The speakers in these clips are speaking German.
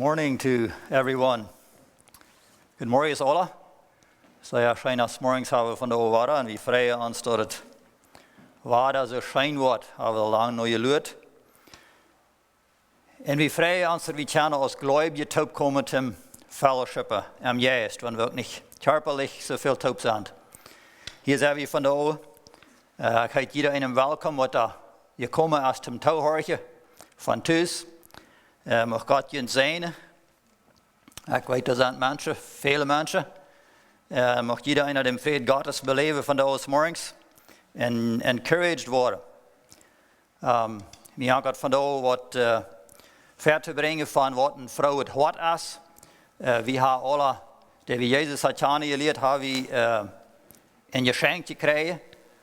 morning to everyone. Good morning, alle. Så jeg skjønner at morgenshavet van de overvaren, en vi vrije aanstort. Waar dat zo schijn wordt, hebben we lang nog geluid. En we vrije aanstort, we kunnen als gläubige taub komen zum fellowshipen am Geist, wenn wir ook niet körperlich so viel taub sind. Hier zijn we van de over. Ik heet iedereen welkom, wat daar gekomen is zum Tauhorchen van thuis. Mag God je zijn. Ik weet, er zijn mensen, vele mensen. Mag iedereen de vrede Gottes beleven van de morgens en encouraged worden. We hebben God van de wat ver te brengen van wat een vrouw het hart is. We hebben alle, die we Jezus had geleerd, hebben we een geschenk gekregen,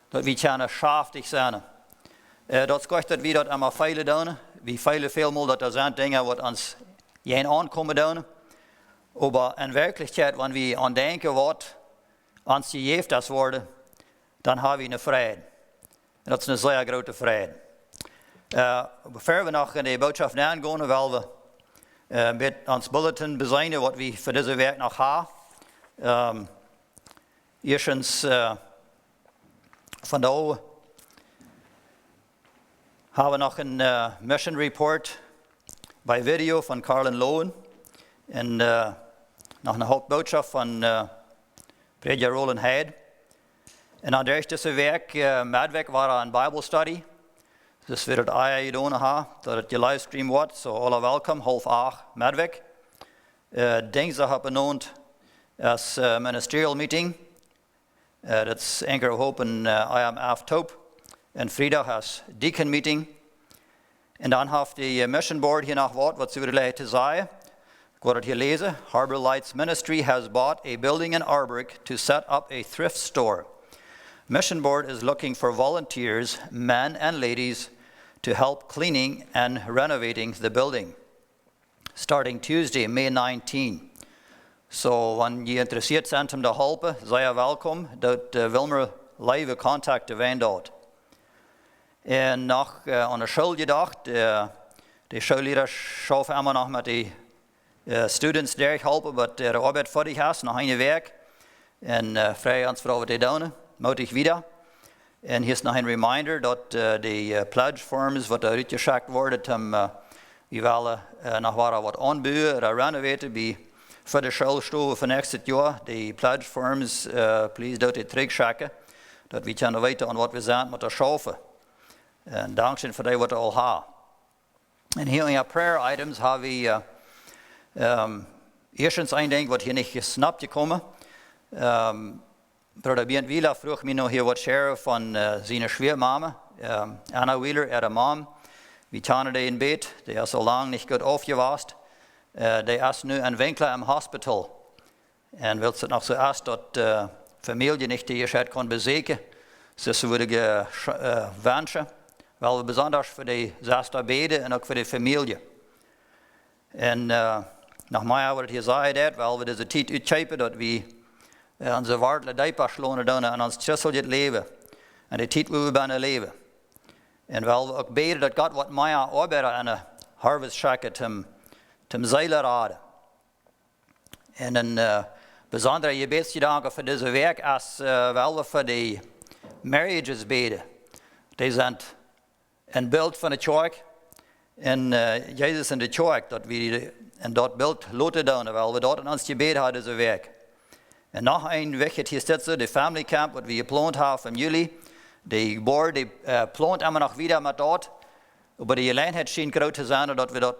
dat we kunnen schaftig zijn. Dat is goed dat we dat allemaal vele doen. We velen veel dat er zijn dingen wat ons geen aankomen doen. Maar in werkelijkheid, wanneer we aan denken wat ons gegeven is worden, dan hebben we een vrede. En dat is een zeer grote vrede. Voor we nog in de boodschap gaan, willen we met ons bulletin bezijnen wat we voor deze werk nog hebben. Eerstens vandaag hebben we nog een mission report bij video van Carlin Lowen. En nog een hoofdboodschap van prediker Roland Heid. En aan deze werk medwerk waren een Bijbelstudie. Dus we het eigen gedaan hebben, dat het je livestream wordt. Zo alle welkom, 7:30 medwerk. Dinsdag heb ik benoemd als ministerial meeting. Dat is enkele hoop in IMF top. En vrijdag als deacon meeting. En dan heeft de mission board hier nog wat ze willen te zeggen. Ik wil het hier lezen. Harbor Lights Ministry has bought a building in Arbrook to set up a thrift store. Mission board is looking for volunteers, men and ladies, to help cleaning and renovating the building. Starting Tuesday, May 19. So, wanneer je geïnteresseerd bent om te helpen, zij je welkom. Dat Wilmer live contact wendt. En nog aan de school gedacht, de schoolleiders schaffen immer nog met de students daar helpen, wat de arbeid voor die is, nog een werk. En vrij ons voor wat die doen, moet ik weer. En hier is nog een reminder dat de pledge forms wat uitgeschickt worden, we willen nog wat aanbieden, renoveren bij voor de schoolstoel van next jaar. De pledge forms, please dat die terugschikken, dat we kunnen weten aan wat we zijn met de schaffen. En dankzij voor dat wat we al hebben. En hier in je prayer items hebben we eerstens een ding wat hier niet gesnapt gekomen. Broeder Bernd Wieler vroeg me nog hier wat share van zijn schweermama. Anna Wieler, de mom. We kunnen die in bed. Die is al lang niet goed afgewast. Die is nu een winkel im hospital. En wil het nog zo is dat familie niet die eerst kan bezoeken. Dus ze worden wensen. Wel we bijzonders voor de zuster beden en ook voor de familie. En nog mij hebben we het hier gezegd, wel we deze tijd uitschepen dat we onze waarde diepers lonen doen en ons tjessel het leven. En de tijd waar we bijna leven. En wel we ook beden dat God wat mij arbeider en een harvest schakken ten zeilen raden. En een bijzondere gebedsgedanke voor deze werk is wel we voor de marriages beden. Die zijn een beeld van de kerk. En Jezus in de kerk, dat we en dat beeld laten doen, terwijl we dat in ons gebed hadden, deze werk. En nog een weg, het hier staat zo, de family camp, wat we gepland hebben van jullie. De board, die plant allemaal nog weer met dat. Maar de gelegenheid schijnt groot te zijn, dat we dat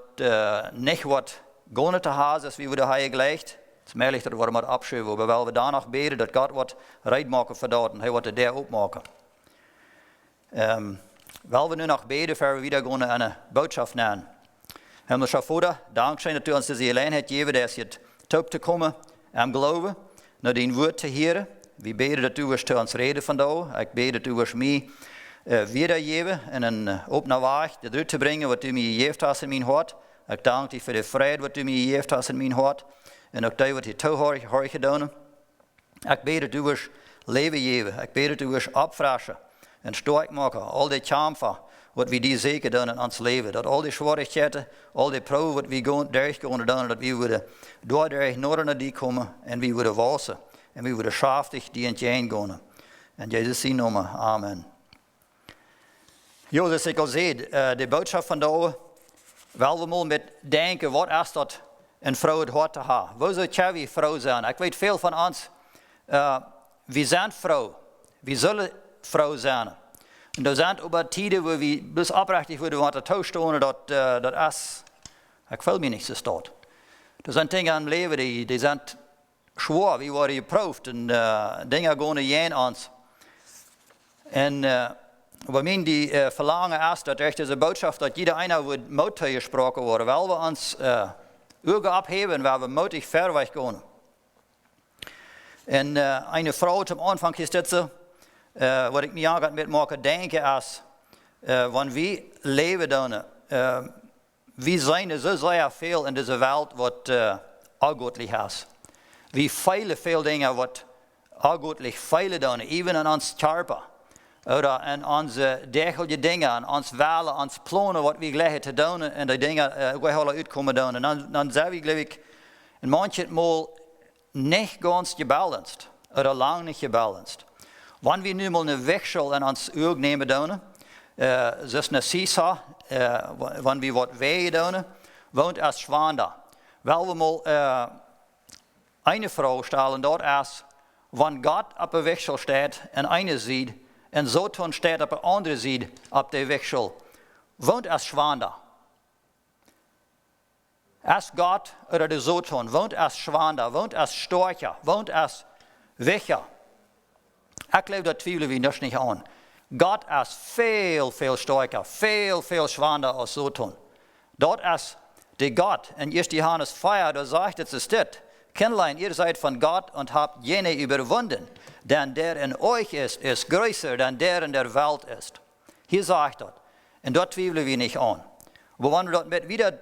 niet wat gaan te hebben, als we hebben gelegd. Het is mogelijk dat we maar afschuiven, maar wel we daar nog beden, dat God wat rijdt maken voor dat, en hij wat er daar opmaken. Wel we nu nog beden, voor we weer gaan aan een boodschap nemen. Hemelse Vader, dankzij dat u ons deze gelegenheid geeft, dat je het top te komen en geloven, naar die woord te horen. We bidden dat u was ons reden vandaag. Ik bid dat u was mij weergeven en een open weg eruit te brengen wat u mij gegeven hebt in mijn hart. Ik dank u voor de vrede wat u mij gegeven hebt in mijn hart. En ook dat wat u toe hebt gedaan. Ik bid dat u was leven geven. Ik bid dat u was opfrassen en sterk maken. Al die kampen wat we die zeker doen in ons leven. Dat al die schwierigheden, al die proeven wat we doorgaan doen, dat we worden doordat nooit naar die komen en we worden wassen. En we worden schaftig die in het heen gaan. En Jezus zien noemen. Amen. Jo, dus ik al zei, de boodschap van daar, wel we moeten met denken, wat is dat een vrouw het hart te hebben? Hoe zou je vrouw zijn? Ik weet veel van ons, we zijn vrouw. We zullen vrouw zijn. En er zijn ook tijden waar we dus oprechtig worden want toestaan dat is, ik wil me niet zo staat. Er zijn dingen in het leven die zijn schwer, we worden geproefd en dingen gaan niet ons. En we meenen die verlangen is dat echt is een boodschap dat ieder einer wordt moed gesproken worden, wel we ons ogen opheven waar we moedig ver weg gaan. En een vrouw am Anfang is dit zo, wat ik me aan met maken denken is, wanneer we leven doen, we zijn zo zeer veel in deze wereld wat ongoedlich is. We feilen veel dingen wat ongoedlich feilen doen, even in ons körper. Oder in onze dagelijkse dingen, in ons willen, ons plannen, wat we leggen te doen en die dingen we zullen uitkomen doen. En dan zijn we, geloof ik, in manchmal niet ganz gebalanced, oder lang niet gebalanced. Wanneer we nu mal een wechsel in ons oog nemen doen, zoals een seesaw, wanneer we wat wegen doen, woont als schwander. Wel we mal een vrouw stellen, dat is, wanneer God op een wechsel staat en eine ziet, en zo toen staat op een andere zijde op de wechsel, woont als schwander. Als God oder de Zoton woont als schwander, woont als storcher, woont als wecher. Ik geloof dat twijfelen we dus niet aan. God is veel, veel sterker, veel, veel schwander als Zoton. Dat is de God. En 1 Johannes 4, da sagt es dit. Kindlein, ihr seid von Gott und habt jene überwunden. Denn der in euch ist größer, dan der in der Welt ist. Hier sagt dat. En dat twijfelen we niet aan. Maar wanneer we dat met wieder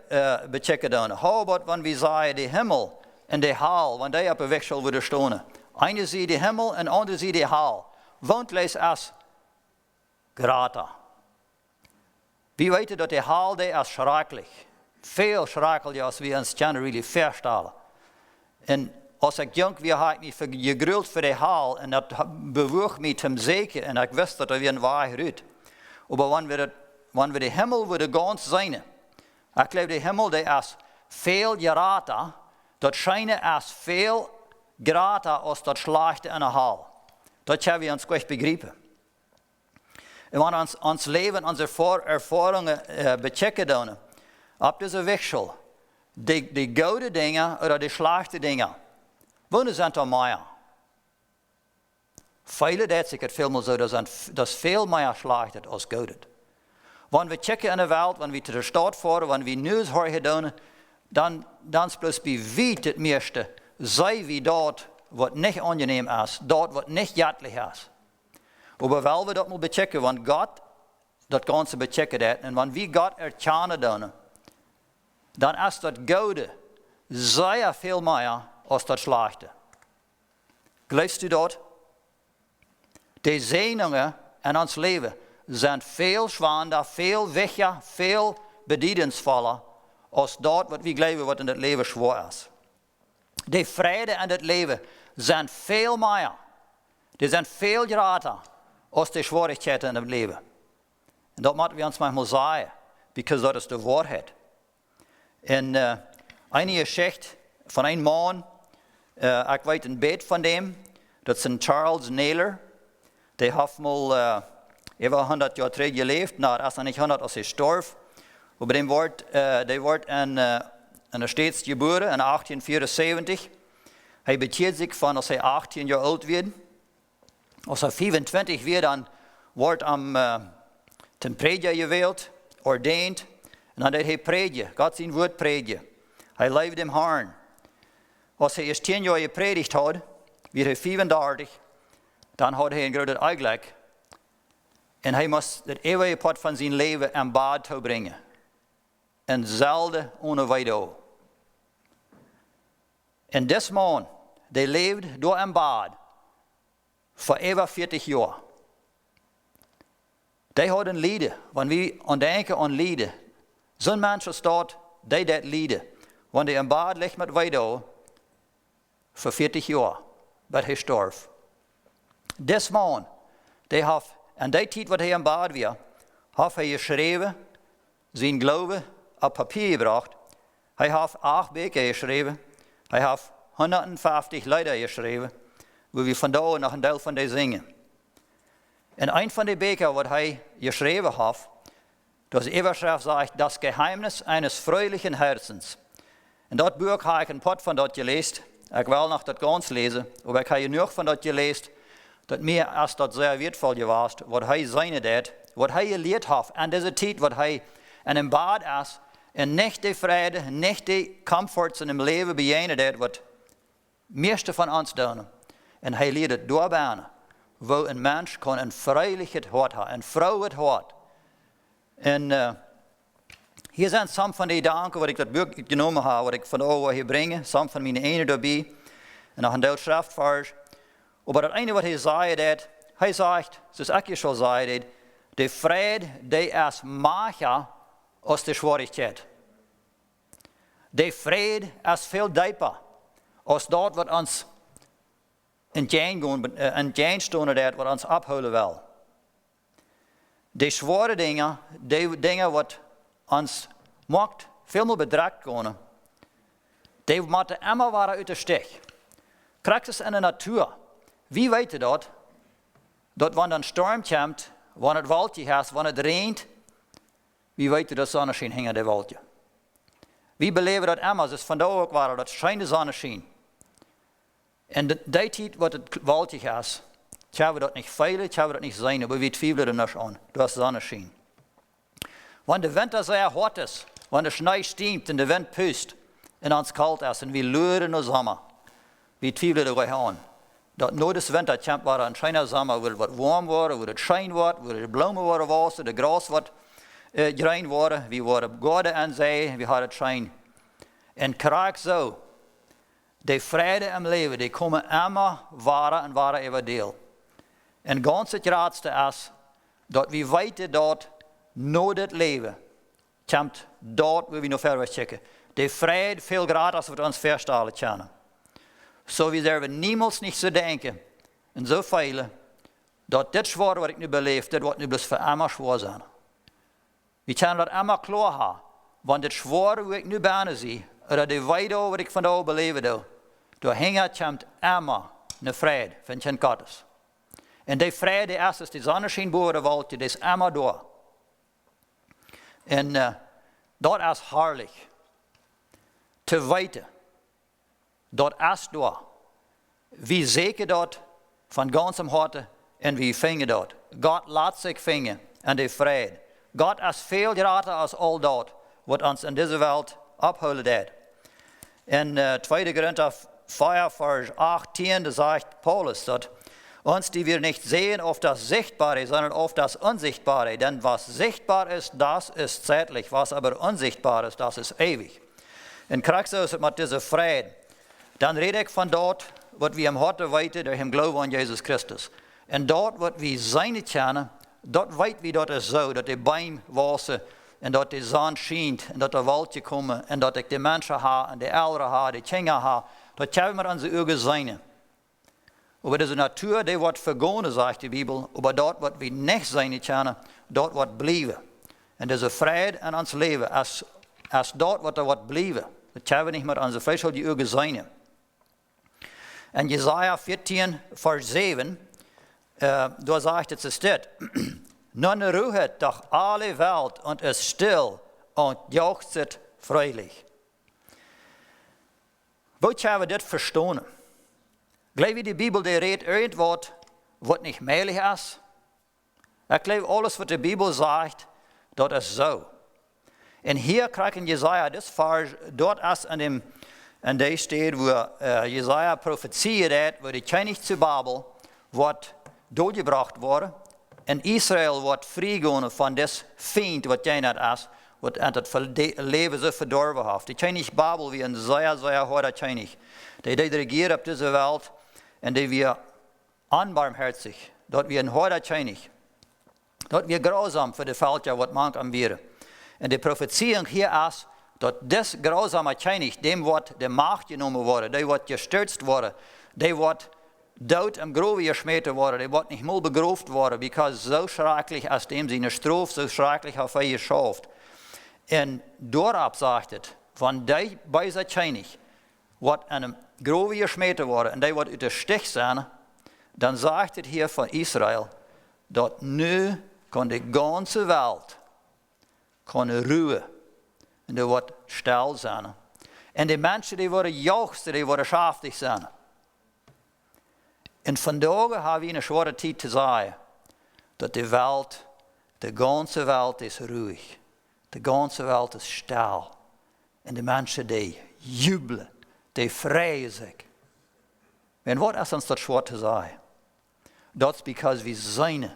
bechecken doen, hoe about wanneer we zeggen de hemel en de hel, wanneer die op een wechsel worden staan. Eine zie de hemel en andere zie de hel. Want lees als grata. We weten dat de hel die is schrikkelijk. Veel schrikkelijker als we ons kunnen really verstellen. En als ik jong weer had ik me gegruld voor de hel en dat bewoog me te zeker en ik wist dat er weer een waarheid uit. Maar wanneer we de hemel worden ganz zijn, ik geloof de hemel die is veel grata, dat schijnen is veel grata als dat slechte in de hel. Dat hebben we ons goed begrijpen. En wanneer ons leven, onze ervaringen bechecken doen, op deze wechsel, de goede dingen of de slechte dingen, wanneer zijn er meer? Vele dat zeker veel meer zo, dat is veel meer slecht als goed. Wanneer we checken in de wereld, wanneer we te de stad varen, wanneer we nieuws horen doen, dan is bij wie het meeste, zij wie dat wat niet aangeneem is, dat wat niet jattelijk is. Maar wel we dat moeten bechecken, want God dat Ganze bechecken dat, en wanneer we God erkennen doen, dan is dat goede zeer veel meer als dat slechte. Geloofst u dat? De zegeningen in ons leven zijn veel zwaarder, veel wichtiger, veel bedieningsvoller als dat wat we geloven wat in het leven zwaar is. De vrede in het leven zijn veel meer. Die zijn veel groter als de schwierigheden in het leven. En dat moeten we ons manchmal zeggen, because dat is de waarheid. En een geschichte van een man, ik weet een beetje van hem, dat is een Charles Naylor. Die heeft mal over 100 jaar terug geleefd, nou, als hij niet 100 als hij stierf. Maar die wordt in de States geboren in 1874. Hij bekeert zich van als hij 18 jaar oud werd. Als hij 25 werd, dan wordt hij ten prediker gewild, ordained. En dan deed hij prediken, God zijn woord prediken. Hij leefde im Herrn. Als hij eerst 10 jaar gepredigt had, werd hij 35. Dan had hij een groot uitleg. En hij moest het eeuwige pad van zijn leven aan bad toebrengen. En zelden ohne weide. En deze man, die leefde door een bad. Voor over 40 jaar. Die hadden Lieden. Wenn wir an denken an Lieden, zo'n mensen staat, die dat Lieden. Wenn die im Bad ligt met Weidau, voor 40 jaar, dat hij stierf. Des man, die heeft, en die tijd wat hij im Bad was, heeft hij geschreven, zijn Glaube op papier gebracht. Hij heeft 8 Bücher geschreven. Hij heeft 150 Lieder geschreven, wo wir von da noch ein Teil von die singen. En een van die Bücher, wat hij geschreven heeft, das Überschrift sagt, das Geheimnis eines fröhlichen Herzens. En dat Buch habe ich ein paar von dort gelesen. Ich will noch das ganz lesen, aber ich habe genug von dort gelesen, dass mir erst das sehr wertvoll gewesen, was er seine dat, was er gelehrt hat, an dieser Zeit, was er in dem Bad ist, und nicht die Freude, nicht die Komforts in dem Leben bejenen dat, was meeste von uns tun. Und er lehrt es dabei, wo ein Mensch kann ein fröhliches Hart haben, ein frohes Hart. Und hier sind some von den Gedanken, was ich das Buch genommen habe, was ich von da hier bringe, some von meinen Ene dabei, und noch ein Teil Schriftvers. Aber das eine, was er sagt, das ist auch schon gesagt, die Freude, die ist mancher als die Schwierigkeit. Die Freude ist viel tiefer als dort, was uns in Jane stunden, was uns abholen will. Die schwere Dinge, die Dinge, was uns macht, viel mehr bedrückt können, die moeten immer wieder uit de stich. Krijgt es in der Natur. Wie weet je dat? Dat wanneer een storm komt, wanneer het waldje heeft, wanneer het regent, wie weet je dat zonneschijn hing aan de waldje? Wie beleven dat immer? Het is vandaag ook waar, dat schijnt de zonneschijn. En de tijd wat het waldje is, hebben we dat niet veilig, hebben we dat niet zijn, maar we twijfelen er niet aan. Dat is zonneschijn. Wanneer de winter zeer hard is, wanneer de sneeuw steamt en de wind pust en ons koud is en we luren naar zomer, we twijfelen er weer aan. Dat na de winter komt waar een schijne zomer, wil het wat warm worden, wil het schijn worden, wil het bloemen worden wassen, de gras wat groen worden, we worden goede aan zee, we hadden het schijn. En krijg zo, de vrede im leven, die komen immer ware en ware over deel. En ganz het raadste is, dat we weten dat na dit leven, komt dat waar we nog verder checken. De vrede veel gratis wat ons verstellen kunnen. So we durven niemals niet zo denken, en zo veilen, dat dit zwaar wat ik nu beleef, dit wordt nu bloos voor immer zwaar zijn. We kunnen dat immer klaar hebben, want dit zwaar wat ik nu bijna zie, of de weide wat ik vandaag beleven doe, door hinget komt immer een vrede van zijn Gottes. En die vrede is die zonneschijn boven de wolkje, die is immer door. En dat is heerlijk. Te weten, dat is door. Wie zeker dat van ganzem harte en wie vingen dat. God laat zich vingen en die vrede. God is veel groter als al dat wat ons in deze wereld ophouden deed. In 2 Korinther 4, vers 18, da sagt Paulus, dat uns, die wir nicht sehen, auf das Sichtbare, sondern auf das Unsichtbare. Denn was sichtbar ist, das ist zeitlich. Was aber unsichtbar ist, das ist ewig. In Christus mit dieser Frieden. Dann rede ich von dort, was wir im Harte weten, durch den Glauben an Jesus Christus. Und dort, was wir sein kennen, dort weit wie dort ist so, dass die Bäume wachsen, und dat de zon schijnt, en dat er waldje komen, en dat ik de mensen ha, en de ouderen ha, de kinderen ha, dat kunnen we onze ogen zijn. Aber diese Natur, die wird vergehen, sagt die Bibel, aber dort, was wir nicht sein können, dort wird bleiben. Und diese Freude in uns Leben, als dort, was da wird bleiben, das können wir nicht mit unseren fleischlichen Augen sein. In Jesaja 14, Vers 7, da sagt es steht, nun ruhet doch alle Welt und ist still und jauchzet fröhlich. Wo können wir das verstehen? Glaube die Bibel, die redet irgendwas, was nicht möglich ist? Ich glaube, alles, was die Bibel sagt, das ist so. Und hier kriegen Jesaja das Vers, dort ist an der steht, wo Jesaja propheziert hat, wo die König zu Babel wird durchgebracht wurde. En Israël wordt vrijgekomen van dit feind wat jij net is, wat aan het leven zo verdorven heeft. De Chinese Babel wie een zeer, zeer harde Chinese. Die regiert op deze wereld en die weer onbarmherzig. Dat wie een harde Chinese. Dat wir grausam für die Völker, was mank am wäre. Und die Prophezeiung hier ist, dass das grausame König, dem wird die Macht genommen wurde, der wird gestürzt wurde, der wird dort im Grove geschmiert wurde, der wird nicht mal begraft worden, weil so schrecklich als dem seine Strophe, so schrecklich auf er geschafft. Und dort sagt es, wenn der bei der König wird in einem Grove geschmiert wurde und der wird ut der Stich sein, dann sagt es hier von Israel, dass nu kann die ganze Welt ruhen. Und der wird still sein. Und die Menschen, die worden jauchzen, die worden schaftig sein. Und vandaag haben wir eine schwere Zeit zu sagen, dass die ganze Welt ist ruhig. Die ganze Welt ist still. Und die Menschen, die jubeln, die freuen sich. Und was ist uns das schwer zu sagen? Das ist, because wir sehen,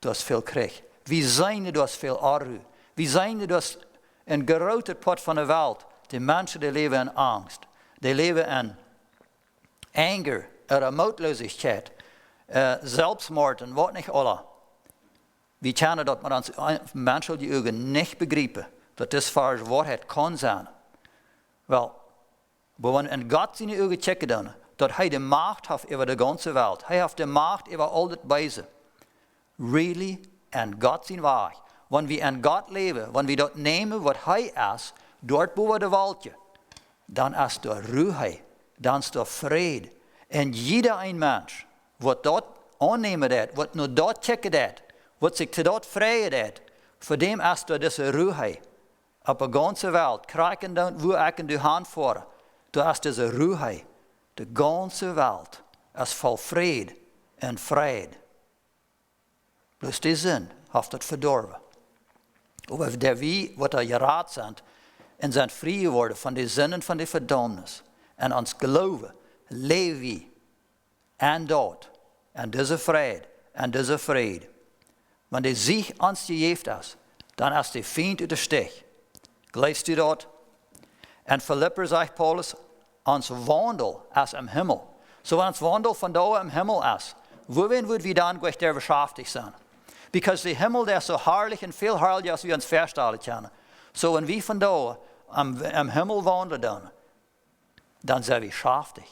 du hast viel Krieg. Wir sehen, du hast viel Arru. Wir sehen, du hast een grote pot van de wereld. Die mensen die leven in angst. Die leven in anger, moedloosheid, zelfmoord en wat niet alle. We kunnen dat met onze menselijke ogen niet begrijpen. Dat dit voor waarheid kan zijn. Wel, we in God zijn ogen checken dan. Dat hij de macht heeft over de ganze wereld. Hij heeft de macht over al dat wezen. Really, en God zijn waar. Wenn wir in Gott leben, wenn wir dort nehmen, was er ist, dort wo wir die Welt, dann ist da Ruhe, dann ist da Friede. Und jeder ein Mensch, was dort annehmen wird, was nur dort checken wird, was sich zu dort freuen wird, für dem ist da diese Ruhe. Auf der ganzen Welt, kriegen dann, wo ich in die Hand fahre, da ist diese Ruhe. Die ganze Welt ist voll Friede und Friede. Bloß die Sinn hat das verdorben. Aber der wir, was da geraten sind, und sind frei geworden von den Sinnen von der Verdammnis. Und uns Glauben, leben wir an dort, an dieser Friede, an dieser Friede. Wenn der Sieg uns gegeben ist, dann ist der Feind der Stich. Gleist du dort? Und Philipper sagt Paulus, uns Wandel ist im Himmel. So wenn uns Wandel von da im Himmel ist, wohin würden wir dann gleich der beschäftigt sein? Because der Himmel, der ist so herrlich und viel herrlicher, als wir uns vorstellen können. So wenn wir von da am Himmel wandern, dann sind wir schaftig.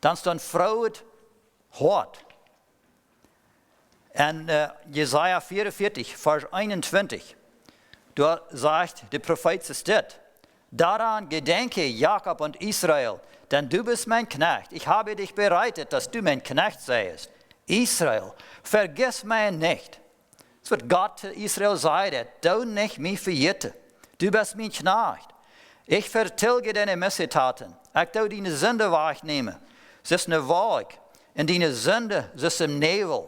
Dann ist dann Freude hart. Und Jesaja 44, Vers 21, da sagt der Prophet steht, daran gedenke Jakob und Israel, denn du bist mein Knecht. Ich habe dich bereitet, dass du mein Knecht seiest. Israel, vergiss mich nicht. Das wird Gott zu Israel sagen, du nicht mich verjährte. Du bist mein Knecht. Ich vertilge deine Missetaten. Ich tu deine Sünde wahrnehmen. Es ist eine Wolke. Und deine Sünde ist im Nebel.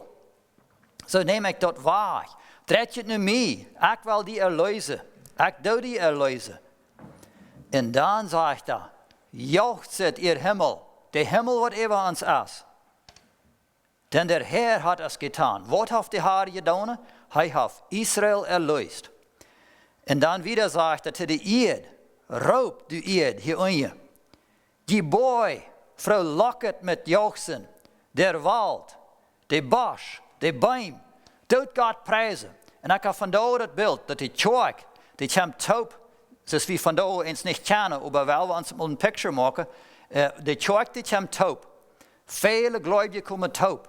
So nehme ich dort wahr. Tret je naar mij. Ik wil die erlösen. Ik doe die erlösen. En dan zegt hij, jauchzet ihr Himmel. Der Himmel wat über uns ist. Denn der Herr hat es getan. Was hat der Herr getan? Er hat Israel erlöst. Und dann wieder sagt er zu der Erde, raub du Erde hier unten. Die Boy verlockert mit Jauchzen, der Wald, der Busch, der Baum, tut Gott preisen. Und ich habe von da das Bild, dass die Tschork, die kommt taub, das wir von da uns nicht kennen, aber weil wir uns mal ein Picture machen, die Tschork, die kommt taub. Viele Gläubige kommen taub.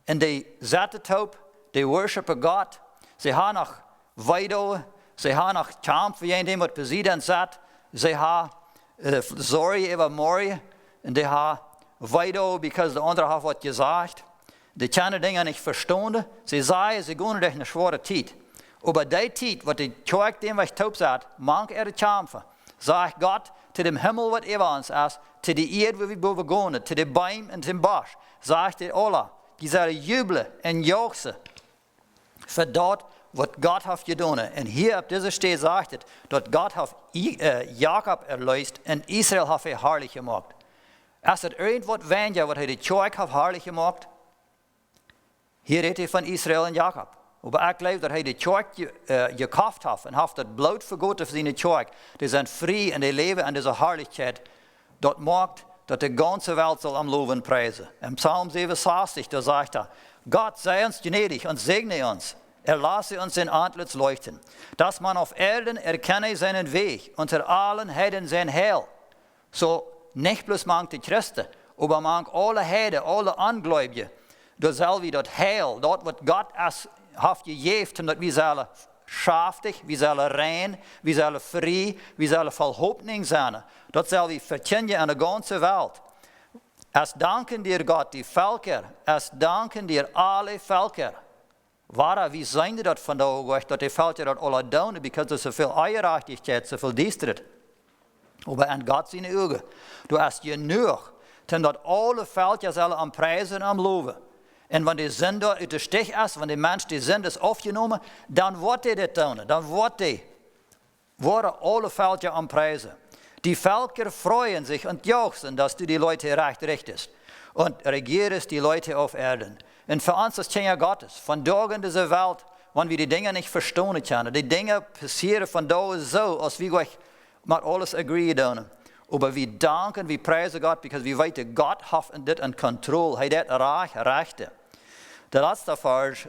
Und die sind taub, die worshipen Gott. Sie haben noch Weide, sie haben noch Kampf, wie in dem, was Präsident sagt. Sie haben Sorge über morgen. Und die haben Weide, because der andere hat was gesagt. Die können Dinge nicht verstehen. Sie sagen, sie gehen durch eine schwere Zeit. Aber die Zeit, was die Kirche dem, was taub sagt, mag kämpfen. Sagt Gott, zu dem Himmel, was über uns ist, zu der Erde, wo wir begonnen, zu den Bäumen und dem Busch, sagt die Allah, die sollen jubeln und jauchzen für dort, was Gott hat getan. Und hier auf dieser Stelle sagt es, dass Gott hat Jakob erlöst und Israel hat er herrlich gemacht. Ist es irgendwas weniger, was die Kirche hat herrlich gemacht? Hier redet er von Israel und Jakob. Aber ich glaube, dass er die Kirche gekauft hat und hat das Blut vergoten für seine Kirche. Die sind frei und die leben in dieser Herrlichkeit. Das macht, dass die ganze Welt soll am Loben preisen. Im Psalm 67, da sagt er, Gott sei uns gnädig und segne uns. lasse uns sein Antlitz leuchten, dass man auf Erden erkenne seinen Weg, unter allen Heiden sein Heil. So nicht bloß manche Christen, aber manche alle Heiden, alle Angläubige, da soll wir das Heil, dort was Gott es hat gegeben, dass wir sollen schaftig, wir sollen rein, wir sollen frei, wir sollen voll Hoffnung sein. Das soll wir verkünden an der ganzen Welt. Es danken dir Gott, die Völker, es danken dir alle Völker. Wie zijn dat vandaag, dat die Völker dat alle doen, because er so viel Eierachtigkeit, so viel Distrikt. Aber an Gott seine Augen, du hast genug, dat alle Völker zullen am Preisen am Loven. En wenn die Sünde uit de Stich ist, wenn die Mensch die Sünde ist aufgenommen, dann wird die das tun. Dann worden alle Völker am Preisen. Die Völker freuen sich und jauchzen, dass du die Leute recht richtest und regierst die Leute auf Erden. Und für uns ist Kinder Gottes, von da in dieser Welt, wenn wir die Dinge nicht verstehen können, die Dinge passieren von da so, als wir gleich mit alles agree tun. Aber wir danken, wir preisen Gott, because wir weten, Gott hat das in Kontrolle, er hat Rechte. Der letzte Vers,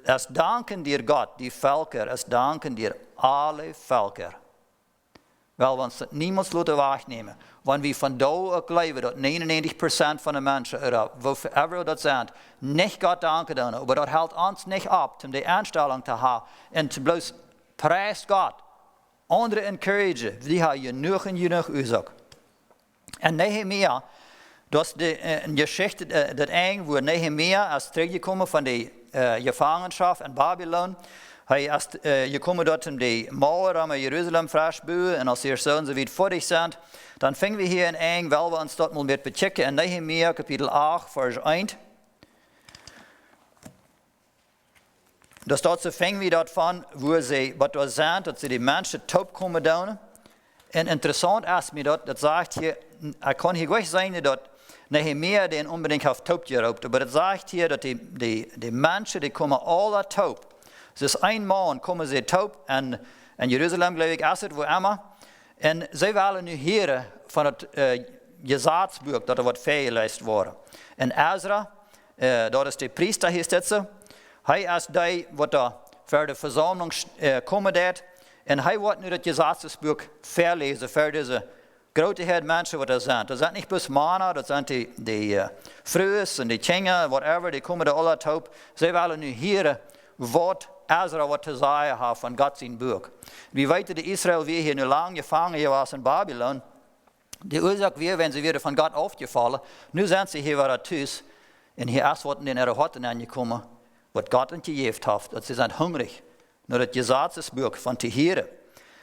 es danken dir Gott, die Völker, es danken dir alle Völker. Weil wir uns das niemals wegnehmen. Wenn wir von da auch leben, dass 99% von den Menschen, oder wofür das sind, nicht Gott danken tun, aber das hält uns nicht ab, um die Einstellung zu haben und zu bloß preist Gott. Andere encouragen, die haben genug Ursache. Und Nehemia, das ist die Geschichte, das eng, wo Nehemia ist zurückgekommen von der Gefangenschaft in Babylon. Hij is gekomen dort um die Mauer am Jerusalem vastbouwen. En als die zo zo weit fertig sind, dann fangen wir hier in eng, weil wir uns dort mal mit bechecken in Nehemia Kapitel 8, Vers 1. Das dort so fangen wir dort von, wo sie, was da sind, dass sie die Menschen taub kommen down. Und interessant ist mir dort, das sagt hier, er kann hier gleich sein, dass Nehemia den unbedingt auf taub geraubt, aber das sagt hier, dass die Menschen, die kommen alle taub. Es ist einmal kommen sie taub in Jerusalem, glaube ich, ist es, wo immer. Und sie wollen nu hören von dem Gesetzbuch, dass was vorgelesen wurde. Und Ezra, dort ist der Priester, hier steht so, er ist der, was da für die Versammlung kommen wird. Und er wird nu das Gesetzbuch vorlesen für diese große Menschen, was da sind. Das sind nicht bloß Männer, das sind die Frühs und die Kinder, whatever, die kommen da alle taub. Sie wollen nu hören, was Ezra wat te zeggen had van God zijn boek. We weten dat Israël weer hier nu lang gevangen was in Babylon. De oorzaak weer, wenn sie wieder von Gott aufgefallen, nu zijn ze hier weer thuis. En hier is wat in ihre Horten angekommen, wat Gott ihnen gegeben hat. Und sie sind hungrig, nur das Gesetzesbuch von te hören.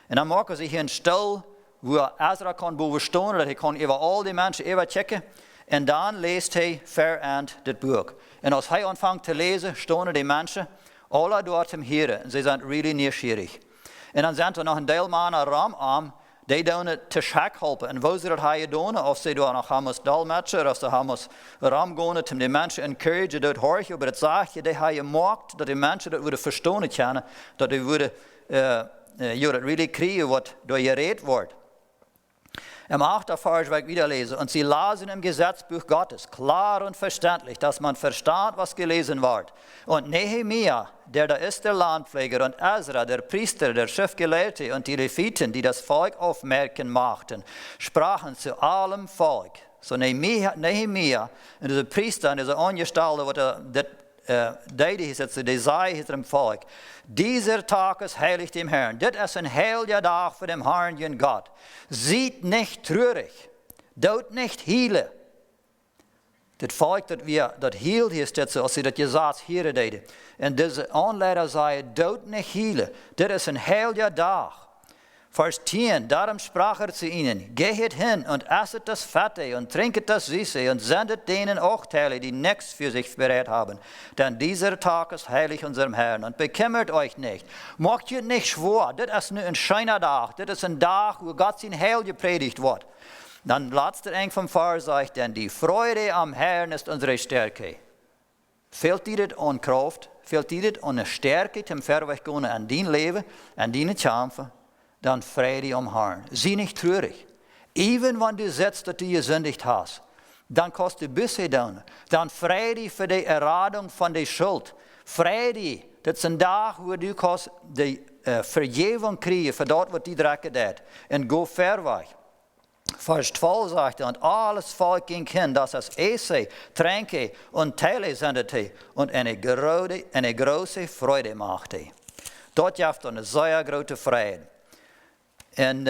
Und dann machen sie hier einen Stall, wo Ezra kann bestehen, dass er kann über all die Menschen checken. Und dann liest er verend das Buch. Und als er anfängt zu lesen, stehen die Menschen, alle dort im Hören, sie sind really neugierig. Und dann sind noch ein Teil Männer Raum die tun zu Schach helfen. Und wo sie das hier tun, ob sie da noch haben Dolmetscher, oder sie haben Raum gehen, um die Menschen encouragen, dort horchen, aber das sagt ja, die haben gemacht, dass die Menschen das würden verstehen können, dass die würden, das really kriegen, was da geredet wird. Im 8. Vers werde ich wieder lesen. Und sie lasen im Gesetzbuch Gottes, klar und verständlich, dass man versteht, was gelesen wird. Und Nehemia, der da ist der Landpfleger, und Ezra, der Priester, der Schriftgelehrte, und die Leviten, die das Volk aufmerken machten, sprachen zu allem Volk. So Nehemia und dieser Priester und dieser Angestellte, die sei dem Volk, dieser Tag ist heilig dem Herrn. Das ist ein heiliger Tag für den Herrn, den Gott. Sieht nicht traurig, tut nicht hiele. Das Volk, das hielt, hier steht so, als sie das Gesetz hier deden. Und diese Anleiter sagen, tut nicht hiele. Das ist ein heiliger Tag. Vers 10, darum sprach er zu ihnen, geht hin und esset das Fette und trinket das Süße und sendet denen auch Teile, die nichts für sich bereit haben. Denn dieser Tag ist heilig unserem Herrn und bekümmert euch nicht. Macht ihr nicht schwor, das ist nur ein schöner Tag, das ist ein Tag, wo Gott sein Heil gepredigt wird. Dann letzter Eng vom Vers sagt, denn die Freude am Herrn ist unsere Stärke. Fehlt dir das an Kraft, fehlt dir das an Stärke zum Verweg gehen an dein Leben, an deine Kämpfe, dann Freude am Herrn. Sieh nicht traurig. Even wenn du sitzt, dass du gesündigt hast, dann kannst du Busse tun. Dann Freude für die Erradung von der Schuld. Freude, Dat is een dag waar du kannst de vergeving krijgen voor dat wat die drekken deed. En go ver weg. Vers 12 sagt und alles Volk ging hin, dass es esse, tränke und Teile sendete und eine große Freude machte. Dort jaft eine sehr große Freude. Und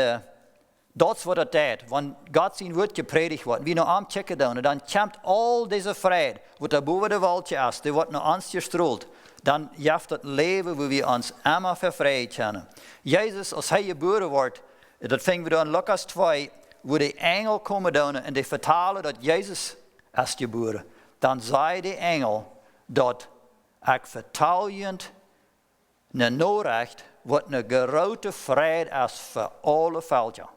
das war das deed. Wenn Gott sein Wort gepredigt wird, wie noch am checken dann kommt all diese Freude, was da boven der Welt ist, die wird noch uns gestrahlt. Dann jaft das Leben, wo wir uns immer verfreut können. Jesus, als hij geboren wordt, dat fingen we dan in Lukas 2, wo die Engel komen dan en die vertalen dat Jezus is geboren. Dan zei die Engel dat ik vertel je een Nachricht wat een grote vrede is voor alle velden.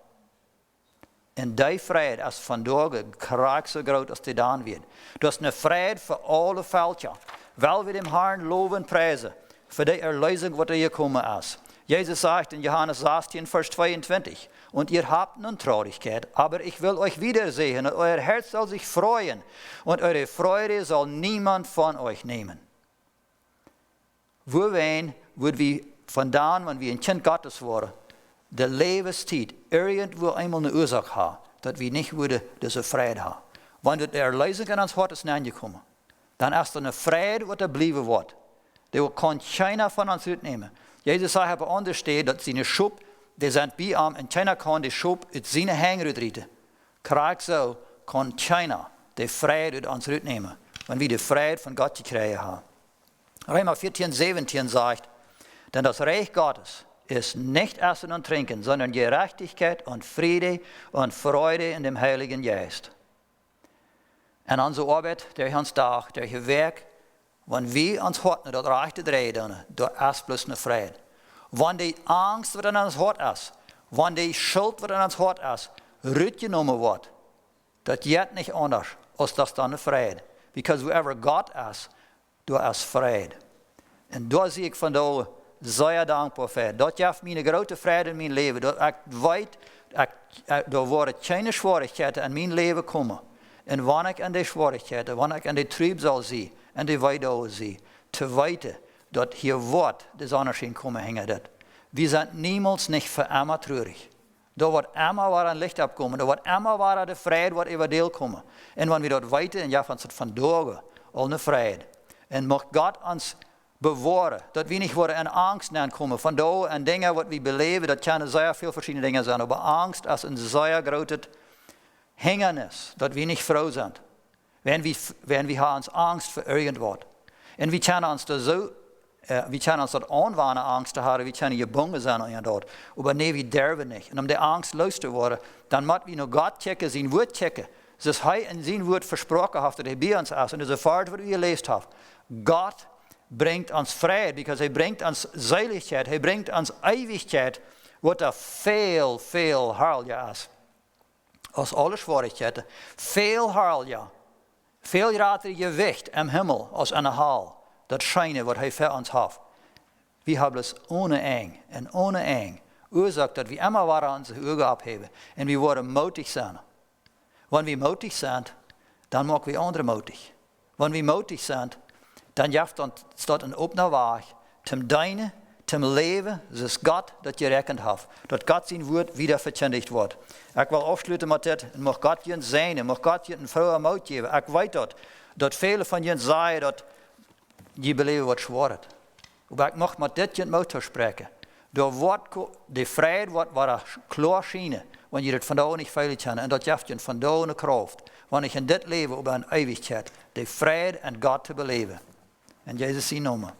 En die vrede is vandaag graag zo groot als die dan weer. Dat is een vrede voor alle velden. Wel we dem Herrn loven en prijzen voor die erlösung wat er gekommen is. Jesus sagt in Johannes 16, Vers 22, und ihr habt nun Traurigkeit, aber ich will euch wiedersehen und euer Herz soll sich freuen und eure Freude soll niemand von euch nehmen. Wohin würden wir vandaan, wenn wir ein Kind Gottes waren, der Lebenszeit irgendwo einmal eine Ursache haben, dass wir nicht diese Freude haben. Wenn die Erlösung in uns Hart ist angekommen, dann ist eine Freude, was da bleiben wird. Die kann keiner von uns mitnehmen. Jesus sagt aber anders steht, dass seine Schub, die sind bei ihm, und keiner kann die Schub in seine Hänge rütteln. Gerade so kann keiner die Freude aus uns mitnehmen, wenn wir die Freude von Gott gekriegt haben. Römer 14, 17 sagt, denn das Reich Gottes ist nicht Essen und Trinken, sondern Gerechtigkeit und Friede und Freude in dem Heiligen Geist. Und unsere Arbeit, der uns Tag, der Werk, wenn wir uns Hart das Rechte drehen, da ist bloß eine Freude. Wenn die Angst, was in uns Hart ist, wenn die Schuld, was in uns Hart ist, rückgenommen wird, das geht nicht anders, als das dann eine Freude. Because whoever Gott ist, da ist Freude. Und da sehe ich von da sehr dankbar für. Das gibt mir eine große Freude in meinem Leben. Da weiß, da werden keine Schwierigkeiten in mein Leben kommen. Und wenn ich an die Schwierigkeiten, wenn ich an die Trübsal sehe, an die Weidau sehe, zu weiten, dass hier wird das Anerschein kommen hängen. Wir sind niemals nicht für immer traurig. Da wird immer ein Licht abkommen, da wird immer eine Freude wird über die kommen. Und wenn wir dort weiter, und ja, von Tagen, all eine Freude. Und mag Gott uns bewahren, dass wir nicht in Angst kommen. Von da an Dinge, die wir beleben, das können sehr viele verschiedene Dinge sein, aber Angst ist ein sehr großes Hindernis, dass wir nicht froh sind. Wenn wir haben Angst für irgendwas. Und wir können uns das so, wir können uns das anwenden, Angst zu haben, wir können gebunden sein an dort. Aber nee, wir dürfen nicht. Und um die Angst loszuwerden, dann müssen wir nur Gott checken, sein Wort checken. Das ist er in sein Wort versprochen hat, dass er bei uns ist. Und das ist was wir gelesen haben. Gott bringt uns Friede, weil er bringt uns Seligkeit, er bringt uns Ewigkeit, was da viel, viel herrlicher ist. Als alle Schwierigkeiten. Viel herrlicher. Veel groter Gewicht im Himmel als in der Hall. Das Scheine, was er für uns hat. Wir haben es ohne Eng und ohne Eng Ursache, dass wir immer wieder unsere Augen abheben. Und wir wollen mutig sein. Wenn wir mutig sind, dann machen wir andere mutig. Wenn wir mutig sind, dann jaft uns dort ein offener Weg zum Deine, zum Leben, das ist Gott, das gerechnet hat. Dass Gott sein Wort wieder verkündigt wird. Ich will aufschließen mit das, und mag Gott jeden segnen, mag Gott jeden frohe Mut geben. Ich weiß dass viele von ihnen sagen, dass die Beleben wird schwer. Aber ich mag mit das jeden Mut sprechen. Da wird die Freude wird klar schienen, wenn ihr das von da nicht feilen kann. Und das gibt ihnen von da eine Kraft. Wenn ich in das Leben über eine Ewigkeit die Freude an Gott zu beleben. In Jesus' Namen.